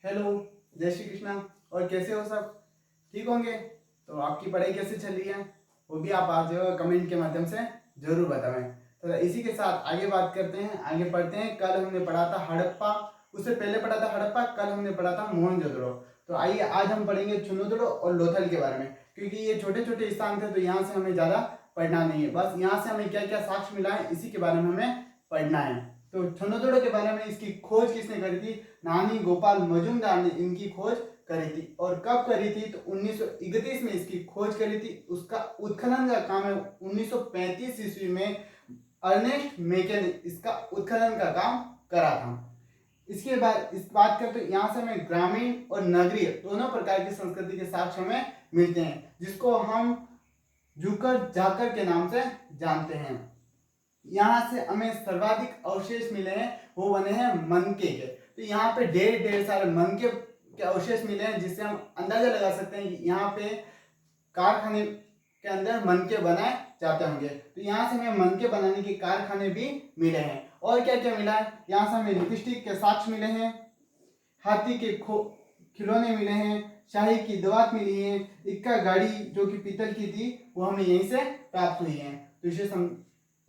Hello, जय श्री कृष्णा। और कैसे हो सब? ठीक होंगे? तो आपकी पढ़ाई कैसे चल रही है वो भी आप आज कमेंट के माध्यम से जरूर बताएं। तो इसी के साथ आगे बात करते हैं, आगे पढ़ते हैं। कल हमने पढ़ा था हड़प्पा, उससे पहले पढ़ा था हड़प्पा, कल हमने पढ़ा था मोहनजोदड़ो। तो आइए आज हम पढ़ेंगे चुनोदड़ो और लोथल के बारे में, क्योंकि ये छोटे छोटे स्थान थे तो यहाँ से हमें ज़्यादा पढ़ना नहीं है। बस यहाँ से हमें क्या क्या साक्ष्य मिला है इसी के बारे में हमें पढ़ना है। तो चुनोदड़ो के बारे में इसकी खोज किसने करी थी? नानी गोपाल मजुमदार ने इनकी खोज करी थी। और कब करी थी? तो 1931 में इसकी खोज करी थी। उसका उत्खनन का काम है 1935 ईस्वी में अर्नेस्ट मेके ने इसका उत्खनन का काम करा था। इसके बाद इस बात करते तो यहाँ से हमें ग्रामीण और नगरीय दोनों प्रकार की संस्कृति के साक्ष्य हमें मिलते हैं, जिसको हम जुकर जाकर के नाम से जानते हैं। यहाँ से हमें सर्वाधिक अवशेष मिले हैं, वो बने हैं मनके के। तो यहाँ पे ढेर सारे मनके के अवशेष मिले हैं, जिससे हम अंदाजा लगा सकते हैं कि यहाँ पे कारखाने के अंदर मनके बनाए जाते होंगे। तो यहाँ से हमें मनके बनाने के कारखाने भी मिले हैं। और क्या क्या मिला है? यहाँ से हमें लिपस्टिक के साक्ष्य मिले हैं, हाथी के खिलौने मिले हैं, शाही की दवात मिली है, इक्का गाड़ी जो कि पीतल की थी वो हमें यहीं से प्राप्त हुई है। तो इसे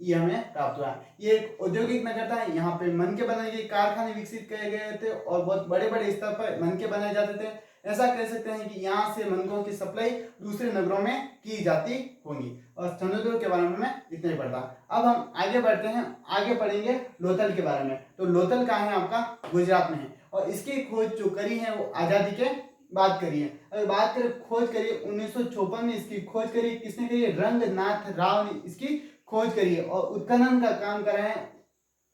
ये हमें प्राप्त हुआ। ये एक औद्योगिक नगर था, यहाँ पे मनके बनाए गए कारखाने विकसित किए गए थे और बहुत बड़े बड़े स्तर पर मनके बनाए जाते थे। ऐसा कह सकते हैं कि यहाँ से मनकों की सप्लाई दूसरे नगरों में की जाती होंगी। और चंद्रदुर्ग के बारे में मैं इतना ही पढ़ता। अब हम आगे बढ़ते हैं, आगे पढ़ेंगे लोथल के बारे में। तो लोथल कहाँ है? आपका गुजरात में है। और इसकी खोज जो करी है वो आजादी के बात करी है। अगर बात करें खोज करी 1954 में इसकी खोज करी, किसने करी? रंगनाथ राव ने इसकी खोज करी है। और उत्खनन का काम करा है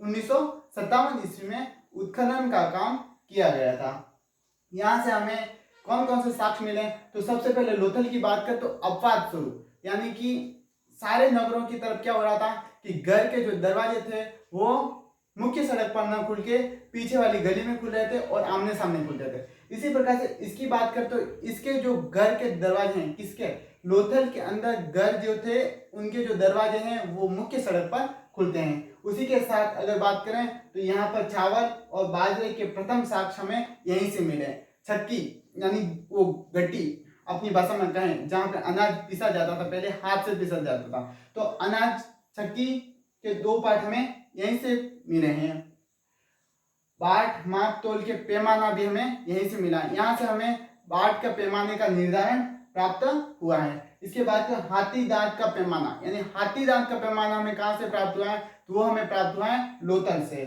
1957 ईस्वी में उत्खनन का काम किया गया था। यहाँ से हमें कौन कौन से साक्ष्य मिले? तो सबसे पहले लोथल की बात कर तो अपवाद स्वरूप, यानी कि सारे नगरों की तरफ क्या हो रहा था कि घर के जो दरवाजे थे वो मुख्य सड़क पर न खुल के पीछे वाली गली में खुल रहे थे और आमने सामने खुल रहे थे। इसी प्रकार से इसकी बात कर तो इसके जो घर के दरवाजे हैं, किसके? लोथल के अंदर घर जो थे उनके जो दरवाजे हैं वो मुख्य सड़क पर खुलते हैं। उसी के साथ अगर बात करें तो यहाँ पर चावल और बाजरे के प्रथम साक्ष्य हमें यहीं से मिले। छक्की यानी वो गट्टी अपनी भाषा में कहें, जहाँ पे अनाज पीसा जाता था, पहले हाथ से पीसा जाता था, तो अनाज छक्की के 2 पार्ट हमें यहीं से मिले हैं। बाट माप तोल के पैमाना भी हमें यहीं से मिला है। यहाँ से हमें बाट का पैमाने का निर्धारण प्राप्त हुआ है। इसके बाद हाथी दांत का पैमाना, यानी हाथी दांत का पैमाना हमें कहाँ से प्राप्त हुआ है? तो वो हमें प्राप्त हुआ है लोथल से।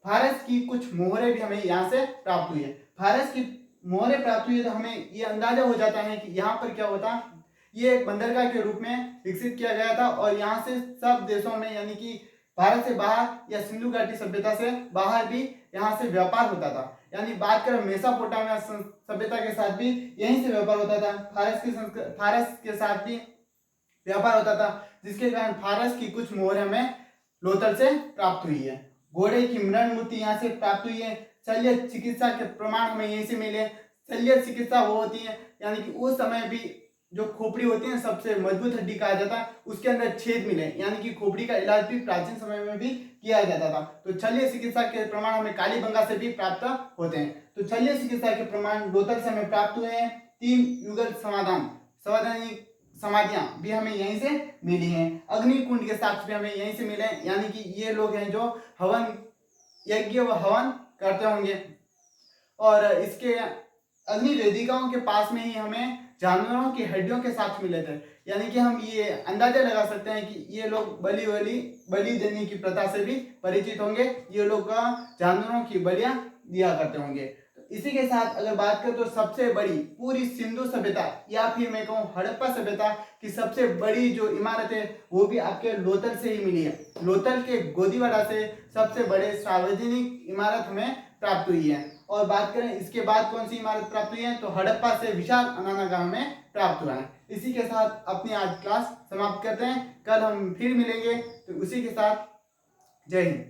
फारस की कुछ मोहरें भी हमें यहाँ से प्राप्त हुई है। फारस की मोहरें प्राप्त हुई है तो हमें ये अंदाजा हो जाता है कि यहाँ पर क्या होता, ये एक बंदरगाह के रूप में विकसित किया गया था। और यहाँ से सब देशों में, यानी कि भारत से बाहर या सिंधु घाटी सभ्यता से बाहर भी यहाँ से व्यापार होता था। यानी बात करें मेसोपोटामिया सभ्यता के साथ भी यहीं से व्यापार होता था। फारस के साथ भी व्यापार होता था, जिसके कारण फारस की कुछ मोहरें हमें लोथल से प्राप्त हुई है। घोड़े की मृण मूर्ति यहाँ से प्राप्त हुई है। शल्य चिकित्सा के प्रमाण हमें यहीं से मिले। शल्य चिकित्सा वो होती है, यानी कि उस समय भी जो खोपड़ी होती है सबसे मजबूत हड्डी कहा जाता है, उसके अंदर छेद मिले, यानी कि खोपड़ी का इलाज भी प्राचीन समय में भी किया जाता था। तो शल्य चिकित्सा के प्रमाण हमें कालीबंगा से भी प्राप्त होते हैं। तो शल्य चिकित्सा के प्रमाण लोथल से हमें प्राप्त हुए हैं। 3 युगल समाधियां भी हमें यहीं से मिली हैं। अग्निकुंड के साक्ष्य भी हमें यहीं से मिले, यानी कि ये लोग हैं जो हवन यज्ञ व हवन करते होंगे। और इसके अग्नि वेदिकाओं के पास में ही हमें जानवरों की हड्डियों के साक्ष्य मिले थे, यानी कि हम ये अंदाजा लगा सकते हैं कि ये लोग बलि देने की प्रथा से भी परिचित होंगे। ये लोग जानवरों की बलियां दिया करते होंगे। इसी के साथ अगर बात करें तो सबसे बड़ी पूरी सिंधु सभ्यता या फिर मैं कहूँ हड़प्पा सभ्यता की सबसे बड़ी जो इमारत है वो भी आपके लोथल से ही मिली है। लोथल के गोदीवाड़ा से सबसे बड़े सार्वजनिक इमारत हमें प्राप्त हुई है। और बात करें इसके बाद कौन सी इमारत प्राप्त हुई है, तो हड़प्पा से विशाल अनानागाह में प्राप्त हुआ है। इसी के साथ अपनी आज क्लास समाप्त करते हैं। कल हम फिर मिलेंगे, तो उसी के साथ जय हिंद।